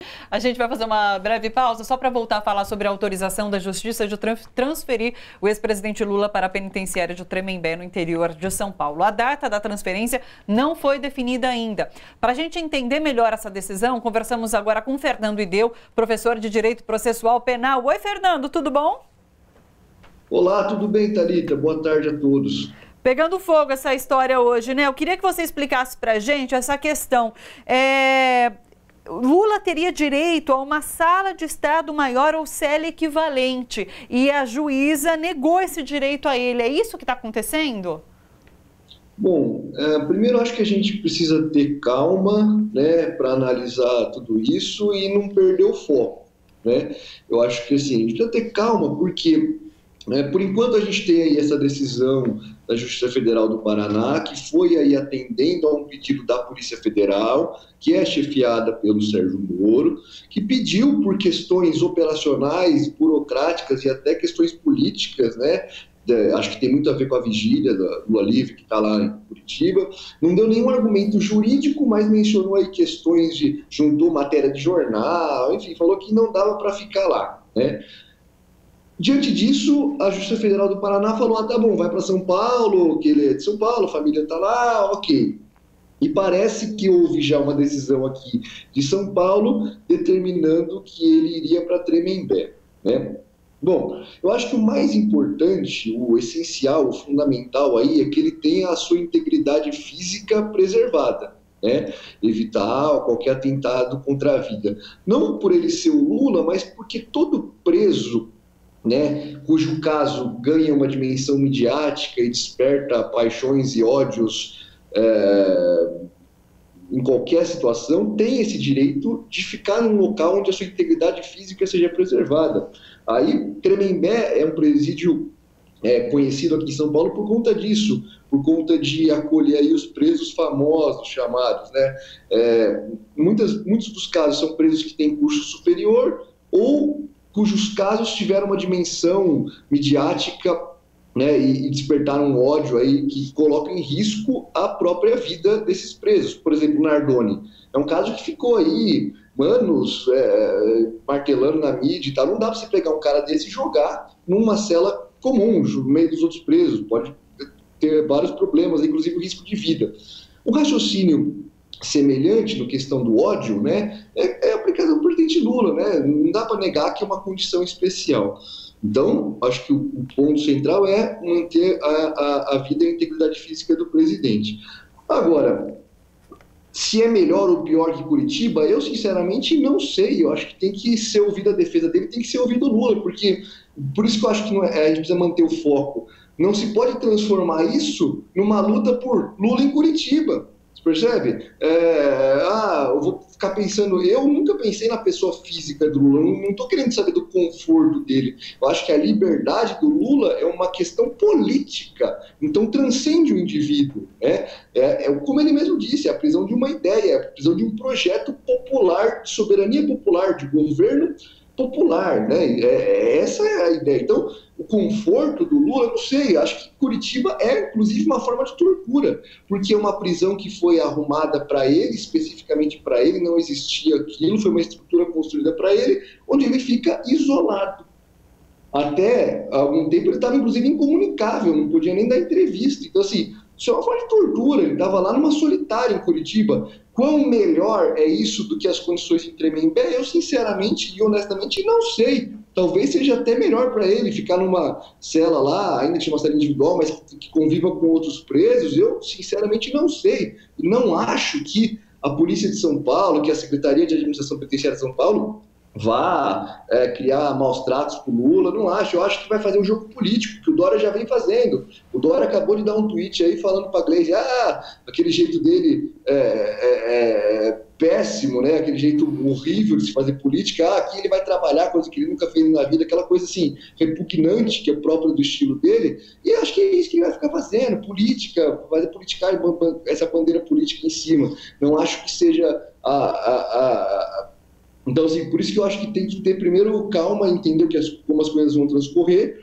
A gente vai fazer uma breve pausa só para voltar a falar sobre a autorização da Justiça de transferir o ex-presidente Lula para a penitenciária de Tremembé, no interior de São Paulo. A data da transferência não foi definida ainda. Para a gente entender melhor essa decisão, conversamos agora com Fernando Ideu, professor de Direito Processual Penal. Oi, Fernando, tudo bom? Olá, tudo bem, Thalita? Boa tarde a todos. Pegando fogo essa história hoje, né? Eu queria que você explicasse para a gente essa questão. Lula teria direito a uma sala de Estado maior ou cela equivalente e a juíza negou esse direito a ele. É isso que está acontecendo? Bom, primeiro acho que a gente precisa ter calma, né, para analisar tudo isso e não perder o foco, né? Eu acho que assim, a gente precisa ter calma porque, por enquanto a gente tem aí essa decisão da Justiça Federal do Paraná, que foi aí atendendo a um pedido da Polícia Federal, que é chefiada pelo Sérgio Moro, que pediu por questões operacionais, burocráticas e até questões políticas, né? Acho que tem muito a ver com a vigília da Lula Livre, que está lá em Curitiba. Não deu nenhum argumento jurídico, mas mencionou aí questões de... juntou matéria de jornal, enfim, falou que não dava para ficar lá, né? Diante disso, a Justiça Federal do Paraná falou, tá bom, vai para São Paulo, que ele é de São Paulo, a família está lá, ok. E parece que houve já uma decisão aqui de São Paulo determinando que ele iria para Tremembé, né? Bom, eu acho que o mais importante, o essencial, o fundamental aí é que ele tenha a sua integridade física preservada, né? Evitar qualquer atentado contra a vida. Não por ele ser o Lula, mas porque todo preso, né, cujo caso ganha uma dimensão midiática e desperta paixões e ódios em qualquer situação, tem esse direito de ficar num local onde a sua integridade física seja preservada. Aí, Tremembé é um presídio conhecido aqui em São Paulo por conta disso, por conta de acolher aí os presos famosos, chamados, né? Muitos dos casos são presos que têm curso superior ou cujos casos tiveram uma dimensão midiática, né, e despertaram um ódio aí que coloca em risco a própria vida desses presos. Por exemplo, Nardoni. É um caso que ficou aí anos martelando na mídia e tal. Não dá para você pegar um cara desse e jogar numa cela comum, no meio dos outros presos. Pode ter vários problemas, inclusive o risco de vida. O raciocínio semelhante no questão do ódio, né, é aplicado ao presidente Lula, né? Não dá para negar que é uma condição especial. Então, acho que o ponto central é manter a vida e a integridade física do presidente. Agora, se é melhor ou pior que Curitiba, eu sinceramente não sei. Eu acho que tem que ser ouvida a defesa dele, tem que ser ouvido o Lula, porque por isso que eu acho que a gente precisa manter o foco. Não se pode transformar isso numa luta por Lula em Curitiba. Percebe? Eu vou ficar pensando... Eu nunca pensei na pessoa física do Lula, não estou querendo saber do conforto dele. Eu acho que a liberdade do Lula é uma questão política, então transcende o indivíduo, né? Como ele mesmo disse, é a prisão de uma ideia, é a prisão de um projeto popular, de soberania popular, de governo popular, né? Essa é a ideia. Então, o conforto do Lula, eu não sei, acho que Curitiba é, inclusive, uma forma de tortura, porque é uma prisão que foi arrumada para ele, especificamente para ele, não existia aquilo, foi uma estrutura construída para ele, onde ele fica isolado. Até algum tempo ele estava, inclusive, incomunicável, não podia nem dar entrevista. Então, assim, isso é uma forma de tortura, ele estava lá numa solitária em Curitiba. Quão melhor é isso do que as condições em Tremembé? Eu, sinceramente e honestamente, não sei. Talvez seja até melhor para ele ficar numa cela lá, ainda que uma cela individual, mas que conviva com outros presos. Eu, sinceramente, não sei. E não acho que a Polícia de São Paulo, que a Secretaria de Administração Penitenciária de São Paulo, vá criar maus tratos com o Lula, não acho. Eu acho que vai fazer um jogo político, que o Dória já vem fazendo. O Dória acabou de dar um tweet aí falando para a Gleisi, aquele jeito dele péssimo, né? Aquele jeito horrível de se fazer política, aqui ele vai trabalhar, coisa que ele nunca fez na vida, aquela coisa assim, repugnante, que é própria do estilo dele, e acho que é isso que ele vai ficar fazendo, política, fazer politicar essa bandeira política em cima. Não acho que seja Então, assim, por isso que eu acho que tem que ter primeiro calma, entender como as coisas vão transcorrer.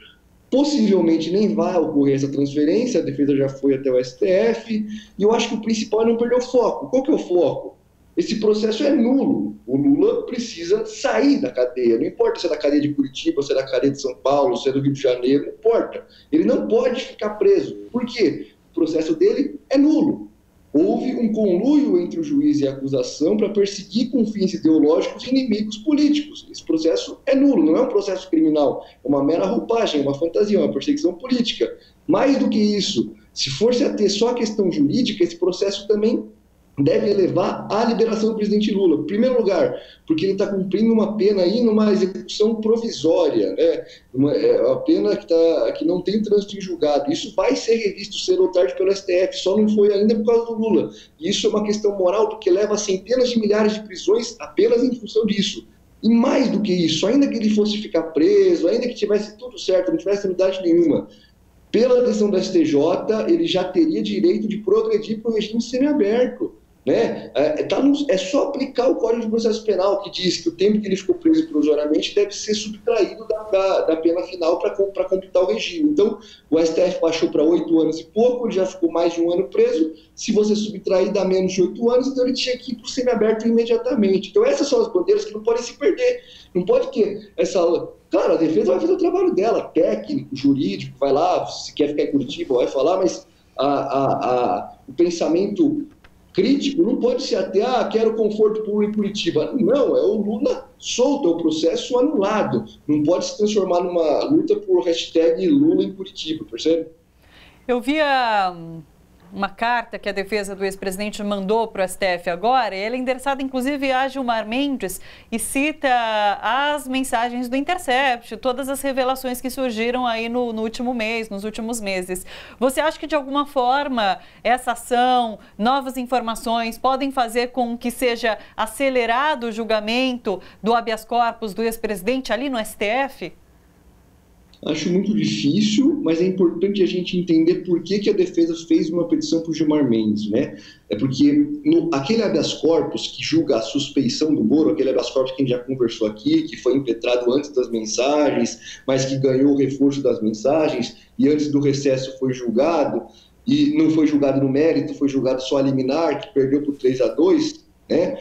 Possivelmente nem vai ocorrer essa transferência, a defesa já foi até o STF, e eu acho que o principal é não perder o foco. Qual que é o foco? esse processo é nulo. O Lula precisa sair da cadeia. Não importa se é da cadeia de Curitiba, se é da cadeia de São Paulo, se é do Rio de Janeiro, não importa. Ele não pode ficar preso. Por quê? O processo dele é nulo. Houve um conluio entre o juiz e a acusação para perseguir com fins ideológicos inimigos políticos. Esse processo é nulo, não é um processo criminal, é uma mera roupagem, é uma fantasia, é uma perseguição política. Mais do que isso, se for-se a ter só a questão jurídica, esse processo também deve levar à liberação do presidente Lula. Em primeiro lugar, porque ele está cumprindo uma pena aí numa execução provisória, né? Uma pena que não tem trânsito em julgado. Isso vai ser revisto cedo ou tarde pelo STF, só não foi ainda por causa do Lula. E isso é uma questão moral, porque leva a centenas de milhares de prisões apenas em função disso. E mais do que isso, ainda que ele fosse ficar preso, ainda que tivesse tudo certo, não tivesse unidade nenhuma, pela decisão do STJ, ele já teria direito de progredir para o regime semiaberto. Né? É só aplicar o Código de Processo Penal, que diz que o tempo que ele ficou preso provisoriamente deve ser subtraído da pena final para computar o regime. Então, o STF baixou para 8 anos e pouco, ele já ficou mais de um ano preso. Se você subtrair, dá menos de 8 anos, então ele tinha que ir para o semiaberto imediatamente. Então, essas são as bandeiras que não podem se perder. Não pode que essa... Claro, a defesa vai fazer o trabalho dela, técnico, jurídico, vai lá, se quer ficar em Curitiba, vai falar, mas o pensamento crítico não pode se ater, quero conforto público em Curitiba. Não, é o Lula solto, é o processo anulado. Não pode se transformar numa luta por hashtag Lula em Curitiba, percebe? Eu via uma carta que a defesa do ex-presidente mandou para o STF agora, e ela é endereçada inclusive a Gilmar Mendes e cita as mensagens do Intercept, todas as revelações que surgiram aí no último mês, nos últimos meses. Você acha que de alguma forma essa ação, novas informações podem fazer com que seja acelerado o julgamento do habeas corpus do ex-presidente ali no STF? Acho muito difícil, mas é importante a gente entender por que a defesa fez uma petição para o Gilmar Mendes, né? É porque aquele habeas corpus que julga a suspeição do Moro, aquele habeas corpus que a gente já conversou aqui, que foi impetrado antes das mensagens, mas que ganhou o reforço das mensagens e antes do recesso foi julgado, e não foi julgado no mérito, foi julgado só a liminar, que perdeu por 3-2, né?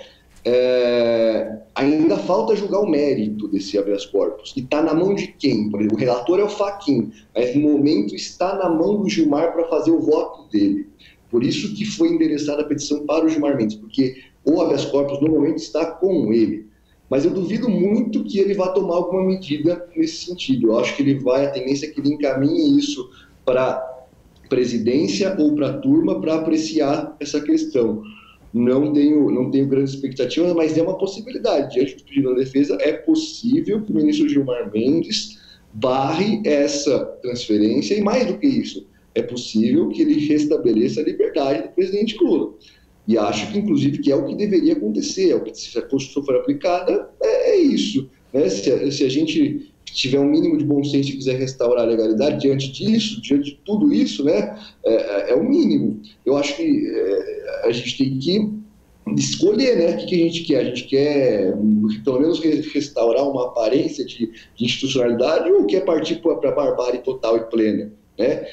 Ainda falta julgar o mérito desse habeas corpus, e está na mão de quem? Por exemplo, o relator é o Fachin, mas no momento está na mão do Gilmar para fazer o voto dele. Por isso que foi endereçada a petição para o Gilmar Mendes, porque o habeas corpus no momento está com ele. Mas eu duvido muito que ele vá tomar alguma medida nesse sentido. Eu acho que a tendência é que ele encaminhe isso para a presidência ou para a turma para apreciar essa questão. Não tenho grandes expectativas, mas é uma possibilidade. Diante do pedido da defesa, é possível que o ministro Gilmar Mendes barre essa transferência, e mais do que isso, é possível que ele restabeleça a liberdade do presidente Lula. E acho que, inclusive, que é o que deveria acontecer, se a Constituição for aplicada, é isso. Né? Se a gente tiver um mínimo de bom senso e quiser restaurar a legalidade diante disso, diante de tudo isso, né, é o mínimo. Eu acho que a gente tem que escolher, né, o que a gente quer. A gente quer, pelo menos, restaurar uma aparência de institucionalidade, ou quer partir para a barbárie total e plena? Né?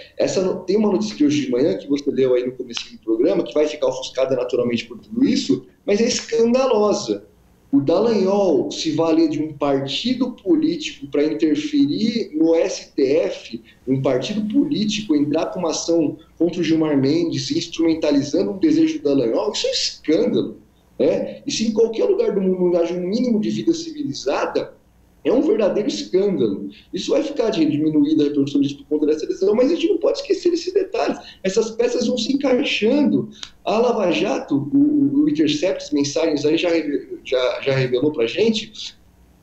Tem uma notícia de hoje de manhã, que você leu aí no começo do programa, que vai ficar ofuscada naturalmente por tudo isso, mas é escandalosa. O Dallagnol se valer de um partido político para interferir no STF, um partido político entrar com uma ação contra o Gilmar Mendes, instrumentalizando um desejo do Dallagnol, isso é um escândalo. Né? E se em qualquer lugar do mundo haja um mínimo de vida civilizada, é um verdadeiro escândalo. Isso vai ficar diminuída a repercussão disso por conta dessa decisão, mas a gente não pode esquecer esses detalhes. Essas peças vão se encaixando. A Lava Jato, o Intercept, as mensagens aí já revelou para a gente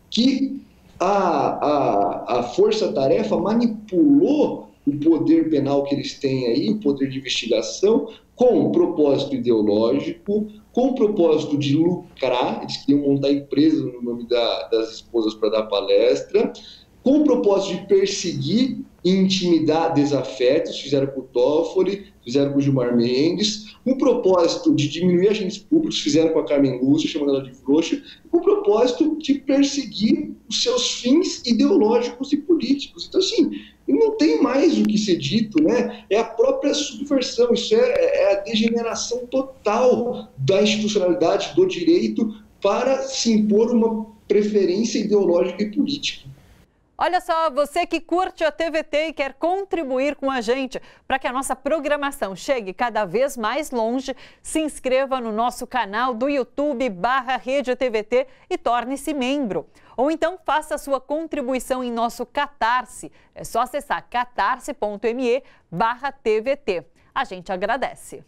que a força-tarefa manipulou o poder penal que eles têm aí, o poder de investigação, com propósito ideológico, com propósito de lucrar. Eles queriam montar empresa no nome das esposas para dar palestra, com propósito de perseguir e intimidar desafetos, fizeram com o Toffoli, fizeram com o Gilmar Mendes, com propósito de diminuir agentes públicos, fizeram com a Carmen Lúcia, chamando ela de frouxa, com propósito de perseguir os seus fins ideológicos e políticos. Então, assim, E não tem mais o que ser dito, né? É a própria subversão, isso é a degeneração total da institucionalidade, do direito, para se impor uma preferência ideológica e política. Olha só, você que curte a TVT e quer contribuir com a gente para que a nossa programação chegue cada vez mais longe, se inscreva no nosso canal do YouTube /Rede TVT e torne-se membro. Ou então faça a sua contribuição em nosso Catarse. É só acessar catarse.me/TVT. A gente agradece.